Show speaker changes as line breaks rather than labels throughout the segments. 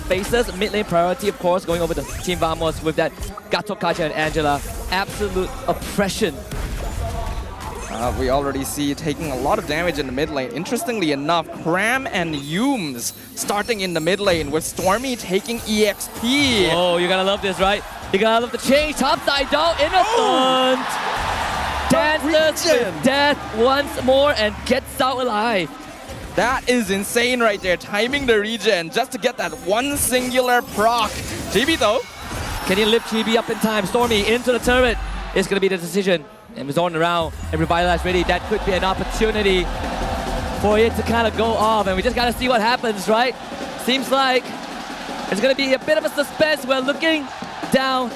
faces. Mid lane priority, of course, going over to Team Vamos with that Gato, Kaja, and Angela. Absolute oppression.
We already see taking a lot of damage in the mid lane. Interestingly enough, Cram and Yums starting in the mid lane with Stormy taking EXP.
Oh, you gotta love this, right? You gotta love the change. Topside down, innocent! Dances with death once more and gets out alive.
That is insane right there, timing the regen just to get that one singular proc. Chibi though.
Can he lift Chibi up in time? Stormy into the turret. It's gonna be the decision. And zone around and Revitalize ready. That could be an opportunity for it to kind of go off. And we just gotta see what happens, right? Seems like it's gonna be a bit of a suspense. We're looking down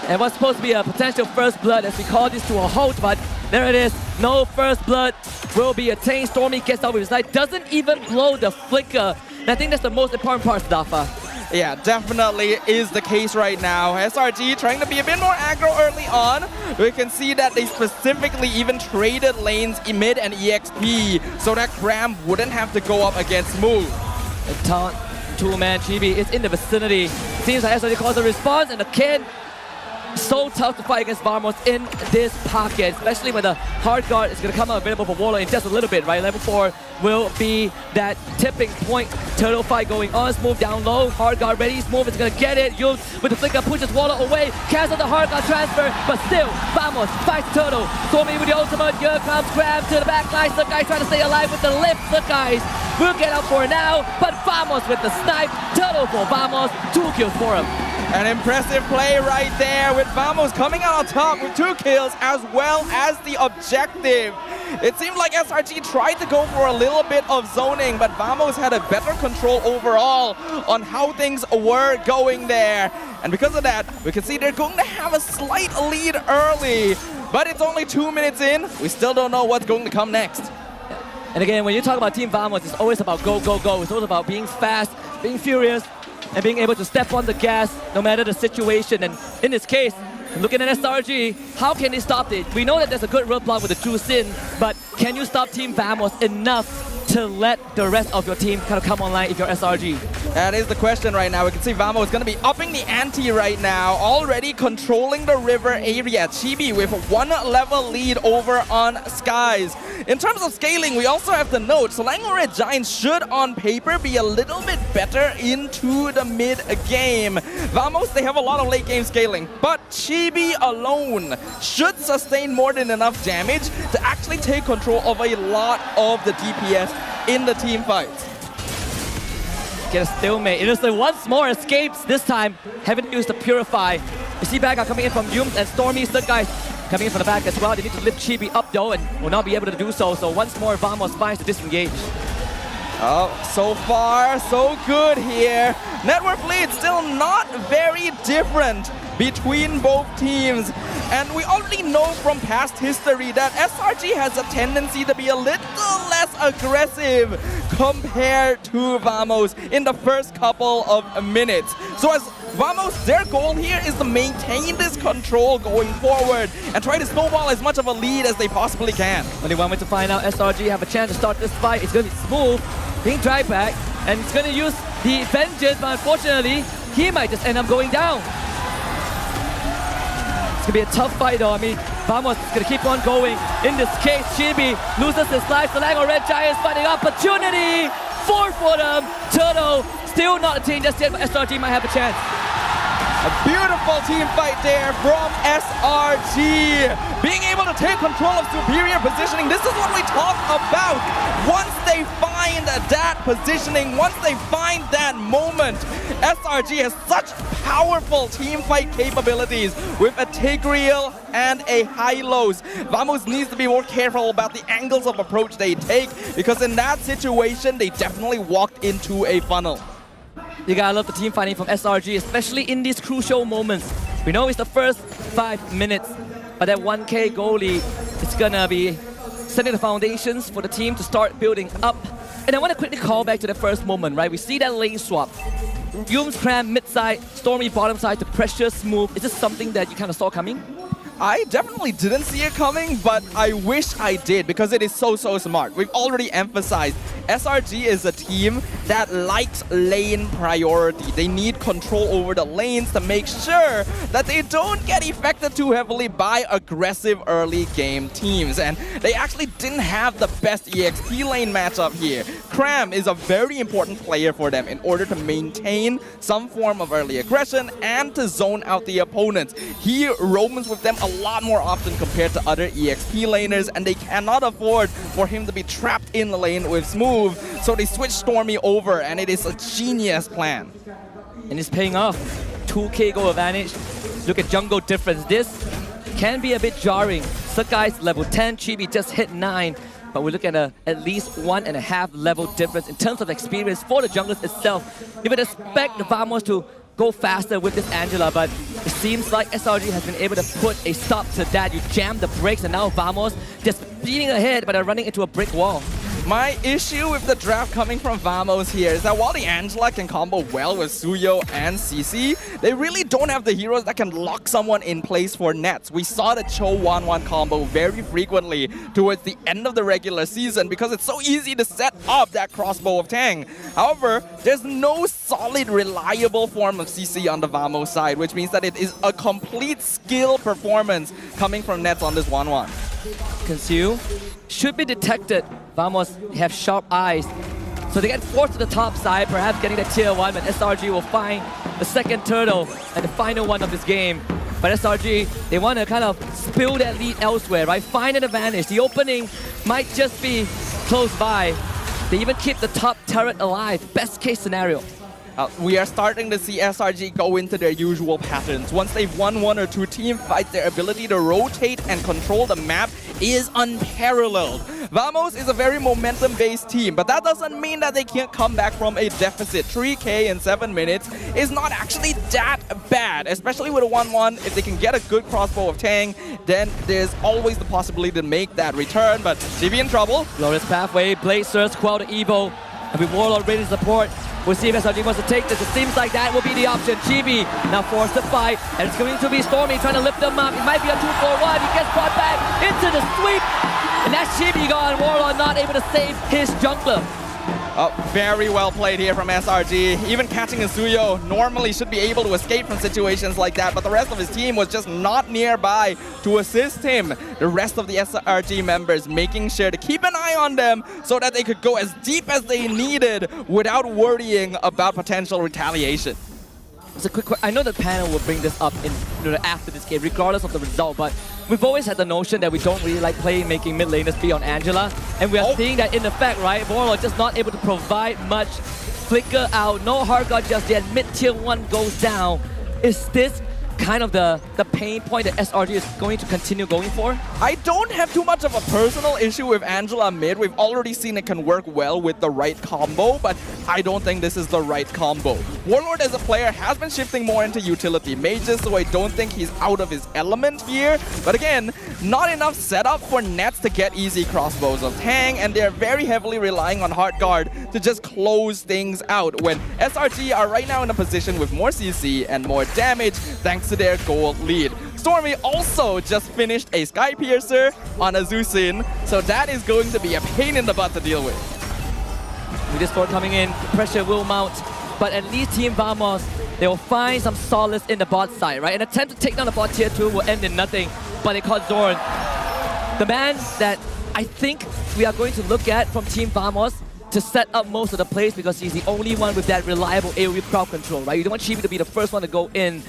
and what's supposed to be a potential first blood as we call this to a halt, but there it is. No first blood will be attained. Stormy gets out with his life. Doesn't even blow the flicker. And I think that's the most important part, Dafa.
Yeah, definitely is the case right now. SRG trying to be a bit more aggro early on. We can see that they specifically even traded lanes mid and EXP so that Cram wouldn't have to go up against Smooth.
And taunt, two-man Chibi is in the vicinity. Seems like SRG calls a response and the Ken so tough to fight against Vamos in this pocket, especially when the hard guard is going to come out available for Warlock in just a little bit, right? Level 4 will be that tipping point. Turtle fight going on. Smooth down low. Hard guard ready. Smooth is going to get it. Yum with the flicker pushes Warlock away. Cancel the hard guard transfer, but still, Vamos fights Turtle. Stormy with the ultimate. Here comes Grab to the back line. The guy trying to stay alive with the lift. The guys will get out for now, but Vamos with the snipe. Turtle for Vamos. 2 kills for him.
An impressive play right there with Vamos coming out on top with 2 kills as well as the objective. It seemed like SRG tried to go for a little bit of zoning, but Vamos had a better control overall on how things were going there. And because of that, we can see they're going to have a slight lead early. But it's only 2 minutes in. We still don't know what's going to come next.
And again, when you talk about Team Vamos, it's always about go, go, go. It's always about being fast, being furious, and being able to step on the gas no matter the situation. And in this case, looking at SRG, how can they stop it? We know that there's a good roadblock with the True Sin, but can you stop Team Vamos enough to let the rest of your team kind of come online if you're SRG?
That is the question right now. We can see Vamos is going to be upping the ante right now, already controlling the river area. Chibi with 1 level lead over on Skies. In terms of scaling, we also have to note Selangor Red Giants should on paper be a little bit better into the mid game. Vamos, they have a lot of late game scaling, but Chibi alone should sustain more than enough damage to actually take control of a lot of the DPS in the team fight.
Get a stalemate. Innocent once more escapes, this time having used the Purify. You see backup coming in from Yums and Stormy, the guys coming in from the back as well. They need to lift Chibi up though and will not be able to do so. So once more Vamos finds to disengage.
Oh, so far so good here. Net worth lead still not very different between both teams. And we already know from past history that SRG has a tendency to be a little less aggressive compared to Vamos in the first couple of minutes. So as Vamos, their goal here is to maintain this control going forward and try to snowball as much of a lead as they possibly can.
Only one way to find out SRG have a chance to start this fight. It's going to be Smooth, being dragged back, and it's going to use the Vengeance, but unfortunately, he might just end up going down. It's going to be a tough fight though. I mean, Vamos is going to keep on going. In this case, Chibi loses his life. Selangor Red Giants finding opportunity. 4 for them. Turtle still not a team just yet, but SRG might have a chance.
A beautiful team fight there from SRG. Being able to take control of superior positioning. This is what we talk about. Once they find that positioning, once they find that moment, SRG has such powerful team fight capabilities with a Tigreal and a Hylos. Vamos needs to be more careful about the angles of approach they take because in that situation, they definitely walked into a funnel.
You gotta love the team fighting from SRG, especially in these crucial moments. We know it's the first 5 minutes, but that 1K goalie is gonna be setting the foundations for the team to start building up. And I want to quickly call back to the first moment, right? We see that lane swap. Yums Cram mid side, Stormy bottom side to pressure Smooth. Is this something that you kind of saw coming?
I definitely didn't see it coming, but I wish I did because it is so smart. We've already emphasized SRG is a team that likes lane priority. They need control over the lanes to make sure that they don't get affected too heavily by aggressive early game teams. And they actually didn't have the best EXP lane matchup here. Cram is a very important player for them in order to maintain some form of early aggression and to zone out the opponents. He roams with them a lot more often compared to other EXP laners, and they cannot afford for him to be trapped in the lane with Smooth, so they switch Stormy over, and it is a genius plan.
And it's paying off. 2k goal advantage. Look at jungle difference. This can be a bit jarring. Sakai's level 10, Chibi just hit 9. But we look at at least 1.5 level difference in terms of experience for the junglers itself. You would expect the Vamos to go faster with this Angela, but it seems like SRG has been able to put a stop to that. You jam the brakes, and now Vamos just speeding ahead, but are running into a brick wall.
My issue with the draft coming from Vamos here is that while the Angela can combo well with Suyo and CC, they really don't have the heroes that can lock someone in place for nets. We saw the Cho 1-1 combo very frequently towards the end of the regular season because it's so easy to set up that crossbow of Tang. However, there's no solid, reliable form of CC on the Vamos side, which means that it is a complete skill performance coming from nets on this 1-1.
Conceal should be detected. Vamos have sharp eyes. So they get forced to the top side, perhaps getting the tier 1, but SRG will find the second turtle and the final one of this game. But SRG, they want to kind of spill that lead elsewhere, right? Find an advantage. The opening might just be close by. They even keep the top turret alive. Best case scenario.
We are starting to see SRG go into their usual patterns. Once they've won 1 or 2 team fights, their ability to rotate and control the map is unparalleled. Vamos is a very momentum-based team, but that doesn't mean that they can't come back from a deficit. 3k in 7 minutes is not actually that bad, especially with a 1-1. If they can get a good crossbow of Tang, then there's always the possibility to make that return, but GB in trouble.
Glorious pathway, Blazers, Quell the Evo, and with Warlord ready to support. We'll see if SRG wants to take this. It seems like that will be the option. GB now forced to fight, and it's going to be Stormy trying to lift them up. It might be a 2-4-1. He gets brought back into the sweep, and that's GB gone. Warlord not able to save his jungler.
Very well played here from SRG. Even catching a Suyo normally should be able to escape from situations like that, but the rest of his team was just not nearby to assist him. The rest of the SRG members making sure to keep an eye on them so that they could go as deep as they needed without worrying about potential retaliation.
It's a quick question. I know the panel will bring this up after this game, regardless of the result, but we've always had the notion that we don't really like making mid laners be on Angela, and we are seeing that in effect, right? Warlord just not able to provide much. Flicker out, no hard guard just yet. Mid tier 1 goes down. Is this kind of the pain point that SRG is going to continue going for?
I don't have too much of a personal issue with Angela mid. We've already seen it can work well with the right combo, but I don't think this is the right combo. Warlord as a player has been shifting more into utility mages, so I don't think he's out of his element here. But again, not enough setup for nets to get easy crossbows of Tang, and they're very heavily relying on hard guard to just close things out when SRG are right now in a position with more CC and more damage thanks to their gold lead. Stormy also just finished a Sky Piercer on a Zusin, so that is going to be a pain in the butt to deal with.
With this sword coming in, pressure will mount, but at least Team Vamos, they will find some solace in the bot side, right? An attempt to take down the bot tier 2 will end in nothing, but they caught Zorn. The man that I think we are going to look at from Team Vamos to set up most of the plays because he's the only one with that reliable AoE crowd control, right? You don't want Chibi to be the first one to go in,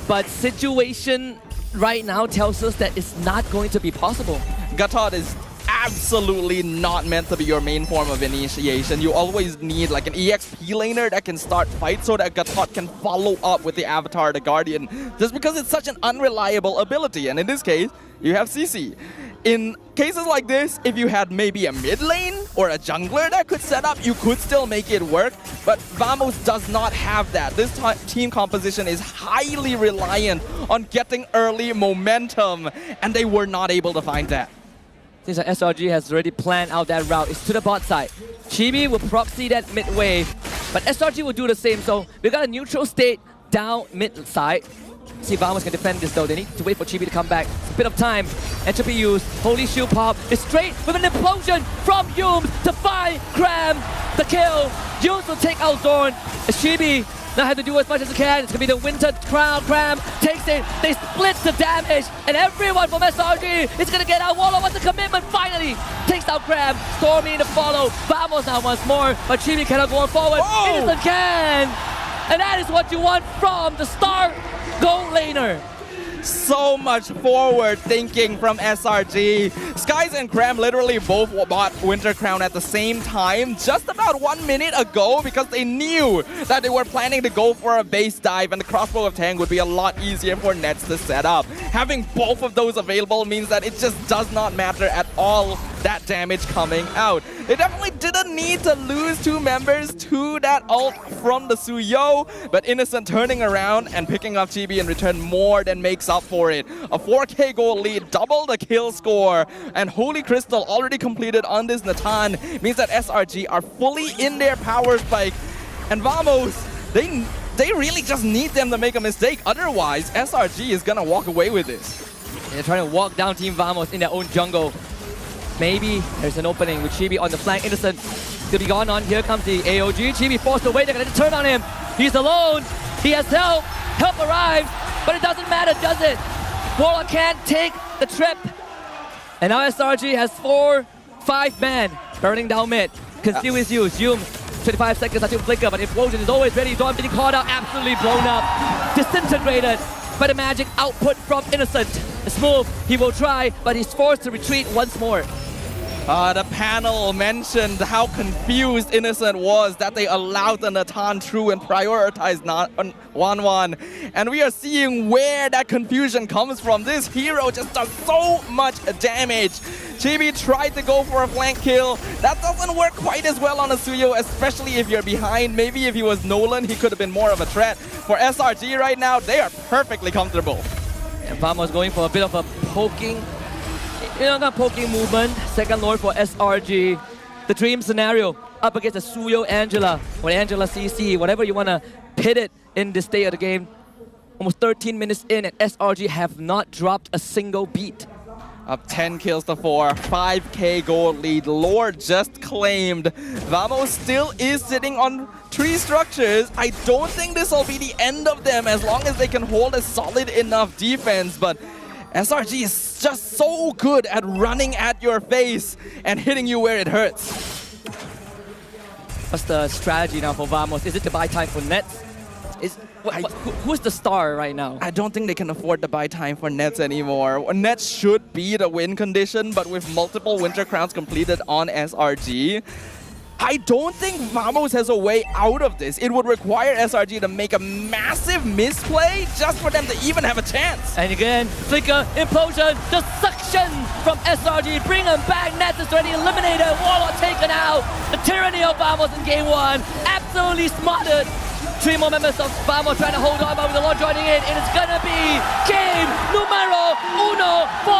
but situation right now tells us that it's not going to be possible.
Gatot is absolutely not meant to be your main form of initiation. You always need like an EXP laner that can start fights so that Gatot can follow up with the Avatar, the Guardian, just because it's such an unreliable ability. And in this case, you have CC. In cases like this, if you had maybe a mid lane or a jungler that could set up, you could still make it work. But Vamos does not have that. This team composition is highly reliant on getting early momentum, and they were not able to find that.
Since SRG has already planned out that route, it's to the bot side. Chibi will proxy that mid wave, but SRG will do the same. So we got a neutral state down mid side. See if Vamos can defend this though. They need to wait for Chibi to come back. It's a bit of time. Entropy used. Holy shield pop. It's straight with an implosion from Hume to find Cram the kill. Hume will take out Zorn. Chibi now have to do as much as he can. It's gonna be the Winter Crown. Cram takes it. They split the damage, and everyone from SRG is gonna get out. Wallow wants a commitment. Finally takes out Cram. Stormy to follow. Vamos now once more, but Chibi cannot go on forward.
Oh!
Innocent can, and that is what you want from the star gold laner.
So much forward thinking from SRG. Skies and Cram literally both bought Winter Crown at the same time just about 1 minute ago because they knew that they were planning to go for a base dive and the crossbow of Tang would be a lot easier for Nets to set up. Having both of those available means that it just does not matter at all that damage coming out. They definitely didn't need to lose 2 members to that ult from the Suyo, but Innocent turning around and picking up Chibi in return more than makes up for it. A 4K gold lead, double the kill score, and Holy Crystal already completed on this Natan means that SRG are fully in their power spike. And Vamos, they really just need them to make a mistake, otherwise SRG is gonna walk away with this.
They're trying to walk down Team Vamos in their own jungle. Maybe there's an opening with Chibi on the flank. Innocent to be gone on. Here comes the AOG. Chibi forced away. They're going to turn on him. He's alone. He has help. Help arrives. But it doesn't matter, does it? Warlock can't take the trip. And now SRG has 4-5 men burning down mid. Conceal is used. Zoom. 25 seconds until flicker. But Implosion is always ready. Dawn being caught out. Absolutely blown up. Disintegrated by the magic output from Innocent. Smooth. He will try, but he's forced to retreat once more.
The panel mentioned how confused Innocent was that they allowed the Natan through and prioritized 1-1. And we are seeing where that confusion comes from. This hero just does so much damage. Chibi tried to go for a flank kill. That doesn't work quite as well on a Suyo, especially if you're behind. Maybe if he was Nolan, he could have been more of a threat. For SRG right now, they are perfectly comfortable.
And Vamos going for a bit of a poking, not poking movement. Second Lord for SRG. The dream scenario up against a Suyo Angela or Angela CC, whatever you want to pit it in this state of the game. Almost 13 minutes in and SRG have not dropped a single beat.
Up 10 kills to 4, 5K gold lead. Lord just claimed. Vamos still is sitting on 3 structures. I don't think this will be the end of them as long as they can hold a solid enough defense. But SRG is just so good at running at your face and hitting you where it hurts.
What's the strategy now for Vamos? Is it to buy time for Nets? Who's the star right now?
I don't think they can afford to buy time for Nets anymore. Nets should be the win condition, but with multiple Winter Crowns completed on SRG, I don't think Vamos has a way out of this. It would require SRG to make a massive misplay just for them to even have a chance.
And again, Flicker, Implosion, the suction from SRG, bring them back. Nets is already eliminated, Warlock taken out. The tyranny of Vamos in game 1, absolutely smarted. 3 more members of Vamos trying to hold on, but with the Lord joining in, it is gonna be game numero 1 for